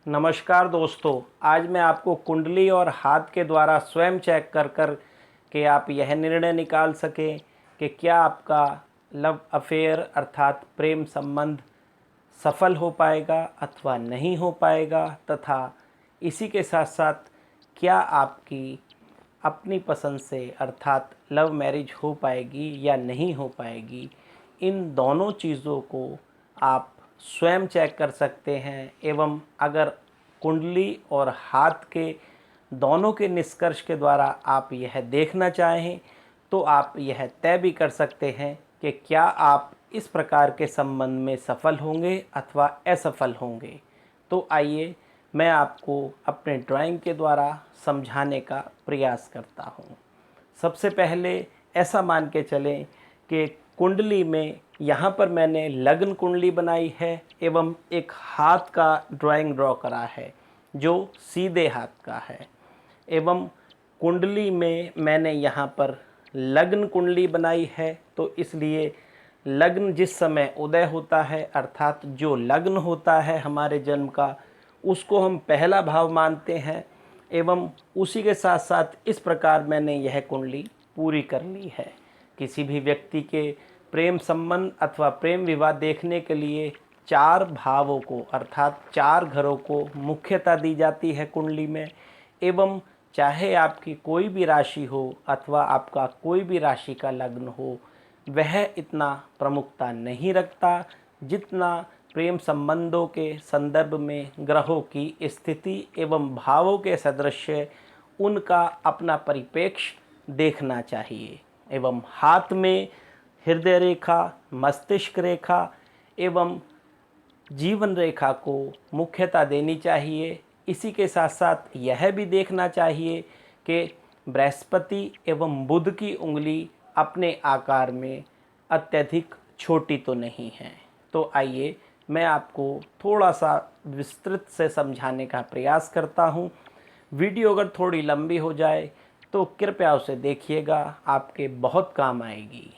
नमस्कार दोस्तों। आज मैं आपको कुंडली और हाथ के द्वारा स्वयं चेक कर कर के आप यह निर्णय निकाल सकें कि क्या आपका लव अफेयर अर्थात प्रेम संबंध सफल हो पाएगा अथवा नहीं हो पाएगा, तथा इसी के साथ साथ क्या आपकी अपनी पसंद से अर्थात लव मैरिज हो पाएगी या नहीं हो पाएगी। इन दोनों चीज़ों को आप स्वयं चेक कर सकते हैं एवं अगर कुंडली और हाथ के दोनों के निष्कर्ष के द्वारा आप यह देखना चाहें तो आप यह तय भी कर सकते हैं कि क्या आप इस प्रकार के संबंध में सफल होंगे अथवा असफल होंगे। तो आइए मैं आपको अपने ड्राइंग के द्वारा समझाने का प्रयास करता हूँ। सबसे पहले ऐसा मान के चलें कि कुंडली में यहाँ पर मैंने लग्न कुंडली बनाई है एवं एक हाथ का ड्राइंग ड्रॉ करा है जो सीधे हाथ का है, एवं कुंडली में मैंने यहाँ पर लग्न कुंडली बनाई है। तो इसलिए लग्न जिस समय उदय होता है अर्थात जो लग्न होता है हमारे जन्म का, उसको हम पहला भाव मानते हैं एवं उसी के साथ साथ इस प्रकार मैंने यह कुंडली पूरी कर ली है। किसी भी व्यक्ति के प्रेम संबंध अथवा प्रेम विवाह देखने के लिए 4 भावों को अर्थात 4 घरों को मुख्यता दी जाती है कुंडली में, एवं चाहे आपकी कोई भी राशि हो अथवा आपका कोई भी राशि का लग्न हो, वह इतना प्रमुखता नहीं रखता जितना प्रेम संबंधों के संदर्भ में ग्रहों की स्थिति एवं भावों के सदृश्य उनका अपना परिप्रेक्ष्य देखना चाहिए। एवं हाथ में हृदय रेखा, मस्तिष्क रेखा एवं जीवन रेखा को मुख्यता देनी चाहिए। इसी के साथ साथ यह भी देखना चाहिए कि बृहस्पति एवं बुध की उंगली अपने आकार में अत्यधिक छोटी तो नहीं है। तो आइए मैं आपको थोड़ा सा विस्तृत से समझाने का प्रयास करता हूँ। वीडियो अगर थोड़ी लंबी हो जाए तो कृपया उसे देखिएगा, आपके बहुत काम आएगी।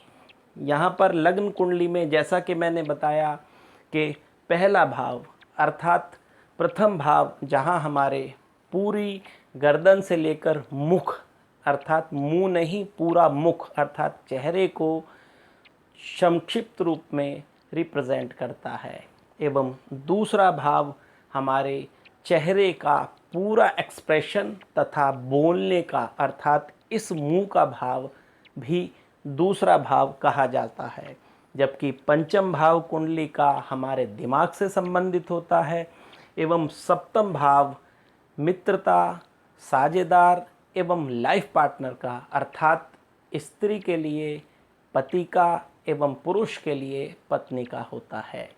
यहाँ पर लग्न कुंडली में जैसा कि मैंने बताया कि पहला भाव अर्थात प्रथम भाव, जहाँ हमारे पूरी गर्दन से लेकर मुख अर्थात मुंह नहीं, पूरा मुख अर्थात चेहरे को संक्षिप्त रूप में रिप्रेजेंट करता है, एवं दूसरा भाव हमारे चेहरे का पूरा एक्सप्रेशन तथा बोलने का अर्थात इस मुंह का भाव भी दूसरा भाव कहा जाता है। जबकि पंचम भाव कुंडली का हमारे दिमाग से संबंधित होता है, एवं सप्तम भाव मित्रता, साझेदार एवं लाइफ पार्टनर का अर्थात स्त्री के लिए पति का एवं पुरुष के लिए पत्नी का होता है।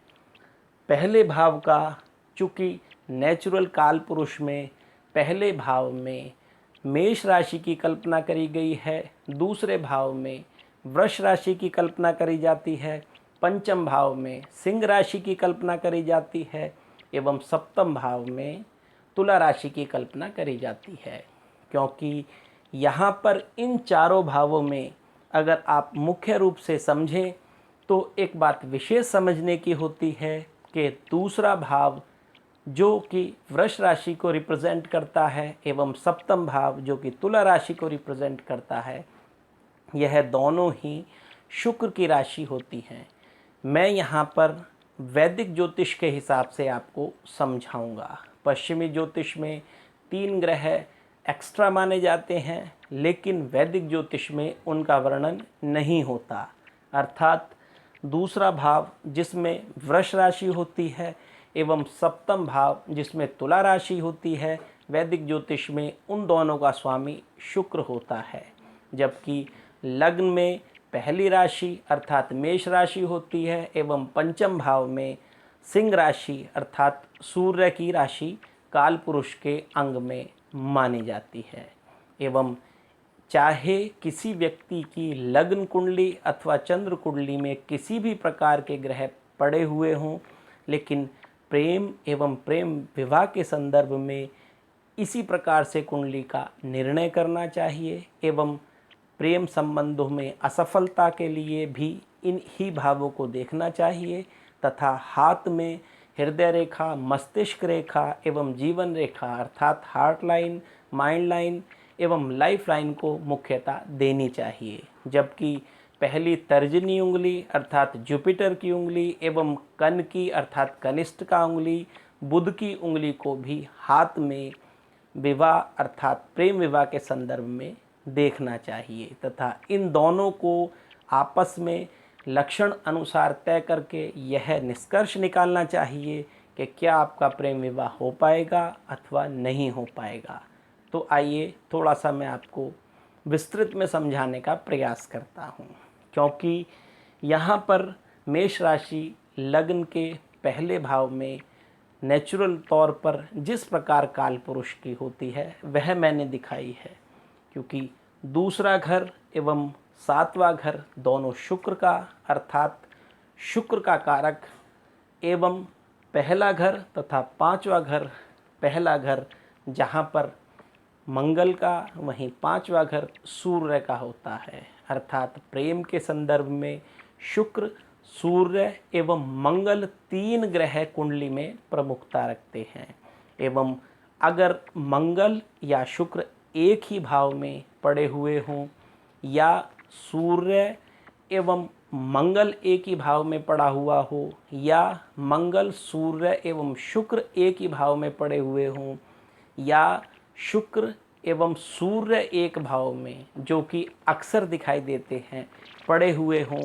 पहले भाव का चूँकि नेचुरल काल पुरुष में पहले भाव में मेष राशि की कल्पना करी गई है, दूसरे भाव में वृष राशि की कल्पना करी जाती है, पंचम भाव में सिंह राशि की कल्पना करी जाती है एवं सप्तम भाव में तुला राशि की कल्पना करी जाती है। क्योंकि यहाँ पर इन चारों भावों में अगर आप मुख्य रूप से समझें तो एक बात विशेष समझने की होती है कि दूसरा भाव जो कि वृष राशि को रिप्रेजेंट करता है एवं सप्तम भाव जो कि तुला राशि को रिप्रेजेंट करता है, यह दोनों ही शुक्र की राशि होती हैं। मैं यहाँ पर वैदिक ज्योतिष के हिसाब से आपको समझाऊंगा। पश्चिमी ज्योतिष में 3 ग्रह एक्स्ट्रा माने जाते हैं, लेकिन वैदिक ज्योतिष में उनका वर्णन नहीं होता। अर्थात दूसरा भाव जिसमें वृष राशि होती है एवं सप्तम भाव जिसमें तुला राशि होती है, वैदिक ज्योतिष में उन दोनों का स्वामी शुक्र होता है। जबकि लग्न में पहली राशि अर्थात मेष राशि होती है एवं पंचम भाव में सिंह राशि अर्थात सूर्य की राशि काल पुरुष के अंग में मानी जाती है। एवं चाहे किसी व्यक्ति की लग्न कुंडली अथवा चंद्र कुंडली में किसी भी प्रकार के ग्रह पड़े हुए हों, लेकिन प्रेम एवं प्रेम विवाह के संदर्भ में इसी प्रकार से कुंडली का निर्णय करना चाहिए। एवं प्रेम संबंधों में असफलता के लिए भी इन ही भावों को देखना चाहिए, तथा हाथ में हृदय रेखा, मस्तिष्क रेखा एवं जीवन रेखा अर्थात हार्ट लाइन, माइंड लाइन एवं लाइफ लाइन को मुख्यता देनी चाहिए। जबकि पहली तर्जनी उंगली अर्थात जुपिटर की उंगली एवं कन की अर्थात कनिष्ठ का उंगली, बुध की उंगली को भी हाथ में विवाह अर्थात प्रेम विवाह के संदर्भ में देखना चाहिए तथा इन दोनों को आपस में लक्षण अनुसार तय करके यह निष्कर्ष निकालना चाहिए कि क्या आपका प्रेम विवाह हो पाएगा अथवा नहीं हो पाएगा। तो आइए थोड़ा सा मैं आपको विस्तृत में समझाने का प्रयास करता हूँ, क्योंकि यहाँ पर मेष राशि लग्न के पहले भाव में नेचुरल तौर पर जिस प्रकार काल पुरुष की होती है वह मैंने दिखाई है, क्योंकि दूसरा घर एवं सातवां घर दोनों शुक्र का अर्थात शुक्र का कारक एवं पहला घर तथा पांचवा घर, पहला घर जहाँ पर मंगल का वहीं पांचवा घर सूर्य का होता है, अर्थात प्रेम के संदर्भ में शुक्र, सूर्य एवं मंगल तीन ग्रह कुंडली में प्रमुखता रखते हैं। एवं अगर मंगल या शुक्र एक ही भाव में पड़े हुए हों या सूर्य एवं मंगल एक ही भाव में पड़ा हुआ हो या मंगल, सूर्य एवं शुक्र एक ही भाव में पड़े हुए हों या शुक्र एवं सूर्य एक भाव में, जो कि अक्सर दिखाई देते हैं, पड़े हुए हों,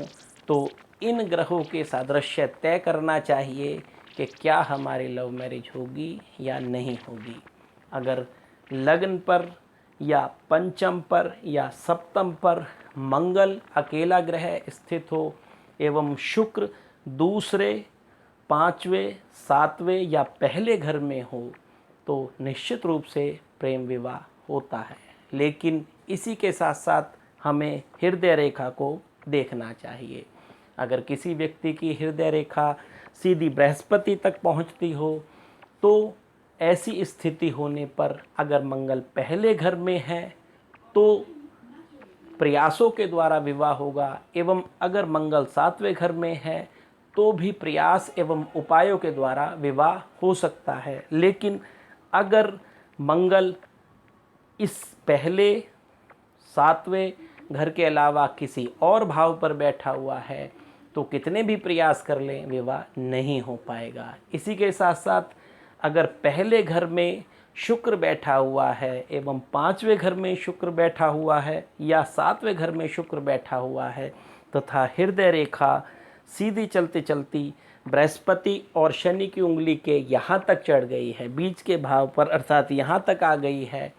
तो इन ग्रहों के सादृश्य तय करना चाहिए कि क्या हमारी लव मैरिज होगी या नहीं होगी। अगर लग्न पर या पंचम पर या सप्तम पर मंगल अकेला ग्रह स्थित हो एवं शुक्र दूसरे, पांचवें, सातवें या पहले घर में हो तो निश्चित रूप से प्रेम विवाह होता है। लेकिन इसी के साथ साथ हमें हृदय रेखा को देखना चाहिए। अगर किसी व्यक्ति की हृदय रेखा सीधी बृहस्पति तक पहुंचती हो तो ऐसी स्थिति होने पर अगर मंगल पहले घर में है तो प्रयासों के द्वारा विवाह होगा एवं अगर मंगल सातवें घर में है तो भी प्रयास एवं उपायों के द्वारा विवाह हो सकता है। लेकिन अगर मंगल इस पहले सातवें घर के अलावा किसी और भाव पर बैठा हुआ है तो कितने भी प्रयास कर लें विवाह नहीं हो पाएगा। इसी के साथ साथ अगर पहले घर में शुक्र बैठा हुआ है एवं पांचवें घर में शुक्र बैठा हुआ है या सातवें घर में शुक्र बैठा हुआ है तथा हृदय रेखा सीधी चलती चलती बृहस्पति और शनि की उंगली के यहाँ तक चढ़ गई है, बीच के भाव पर अर्थात यहाँ तक आ गई है,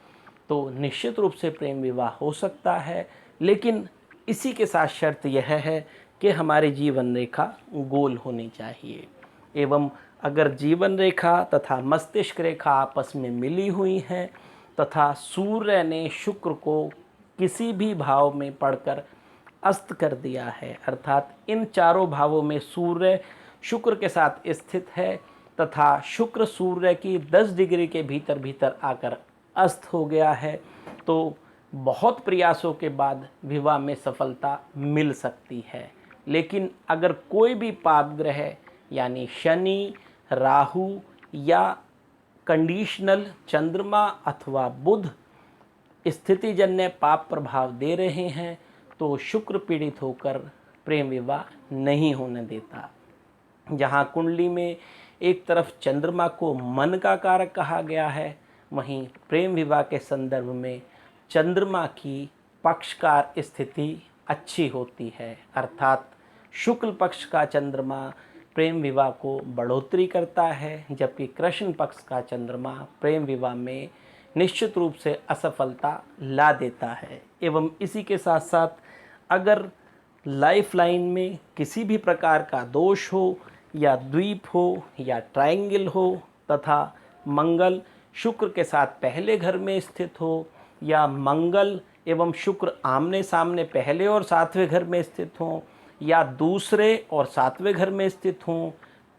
तो निश्चित रूप से प्रेम विवाह हो सकता है। लेकिन इसी के साथ शर्त यह है कि हमारी जीवन रेखा गोल होनी चाहिए एवं अगर जीवन रेखा तथा मस्तिष्क रेखा आपस में मिली हुई हैं तथा सूर्य ने शुक्र को किसी भी भाव में पढ़कर अस्त कर दिया है, अर्थात इन चारों भावों में सूर्य शुक्र के साथ स्थित है तथा शुक्र सूर्य की 10 डिग्री के भीतर भीतर आकर अस्त हो गया है, तो बहुत प्रयासों के बाद विवाह में सफलता मिल सकती है। लेकिन अगर कोई भी पाप ग्रह यानी शनि, राहु या कंडीशनल चंद्रमा अथवा बुध स्थितिजन्य पाप प्रभाव दे रहे हैं तो शुक्र पीड़ित होकर प्रेम विवाह नहीं होने देता। जहाँ कुंडली में एक तरफ चंद्रमा को मन का कारक कहा गया है, वहीं प्रेम विवाह के संदर्भ में चंद्रमा की पक्षकार स्थिति अच्छी होती है, अर्थात शुक्ल पक्ष का चंद्रमा प्रेम विवाह को बढ़ोतरी करता है, जबकि कृष्ण पक्ष का चंद्रमा प्रेम विवाह में निश्चित रूप से असफलता ला देता है। एवं इसी के साथ साथ अगर लाइफ लाइन में किसी भी प्रकार का दोष हो या द्वीप हो या ट्रायंगल हो तथा मंगल शुक्र के साथ पहले घर में स्थित हो या मंगल एवं शुक्र आमने सामने पहले और सातवें घर में स्थित हों या दूसरे और सातवें घर में स्थित हों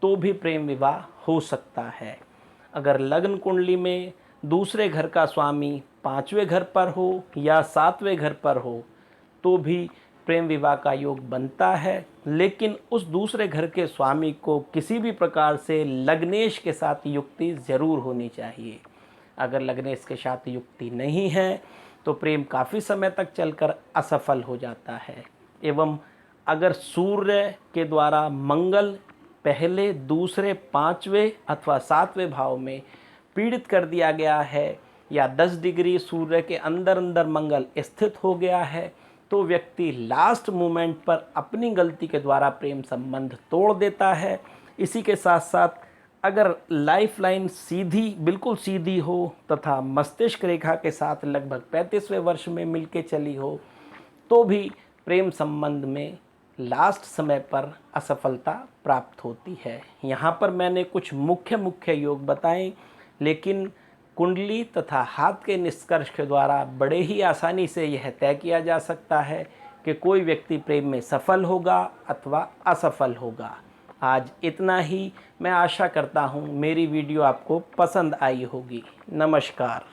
तो भी प्रेम विवाह हो सकता है। अगर लग्न कुंडली में दूसरे घर का स्वामी पांचवें घर पर हो या सातवें घर पर हो तो भी प्रेम विवाह का योग बनता है, लेकिन उस दूसरे घर के स्वामी को किसी भी प्रकार से लग्नेश के साथ युक्ति ज़रूर होनी चाहिए। अगर लग्नेश के साथ युक्ति नहीं है तो प्रेम काफ़ी समय तक चलकर असफल हो जाता है। एवं अगर सूर्य के द्वारा मंगल पहले, दूसरे, पाँचवें अथवा सातवें भाव में पीड़ित कर दिया गया है या 10 डिग्री सूर्य के अंदर अंदर मंगल स्थित हो गया है, तो व्यक्ति लास्ट मोमेंट पर अपनी गलती के द्वारा प्रेम संबंध तोड़ देता है। इसी के साथ साथ अगर लाइफ लाइन सीधी, बिल्कुल सीधी हो तथा मस्तिष्क रेखा के साथ लगभग 35वें वर्ष में मिलके चली हो, तो भी प्रेम संबंध में लास्ट समय पर असफलता प्राप्त होती है। यहाँ पर मैंने कुछ मुख्य योग बताएं, लेकिन कुंडली तथा हाथ के निष्कर्ष के द्वारा बड़े ही आसानी से यह तय किया जा सकता है कि कोई व्यक्ति प्रेम में सफल होगा अथवा असफल होगा। आज इतना ही। मैं आशा करता हूँ मेरी वीडियो आपको पसंद आई होगी। नमस्कार।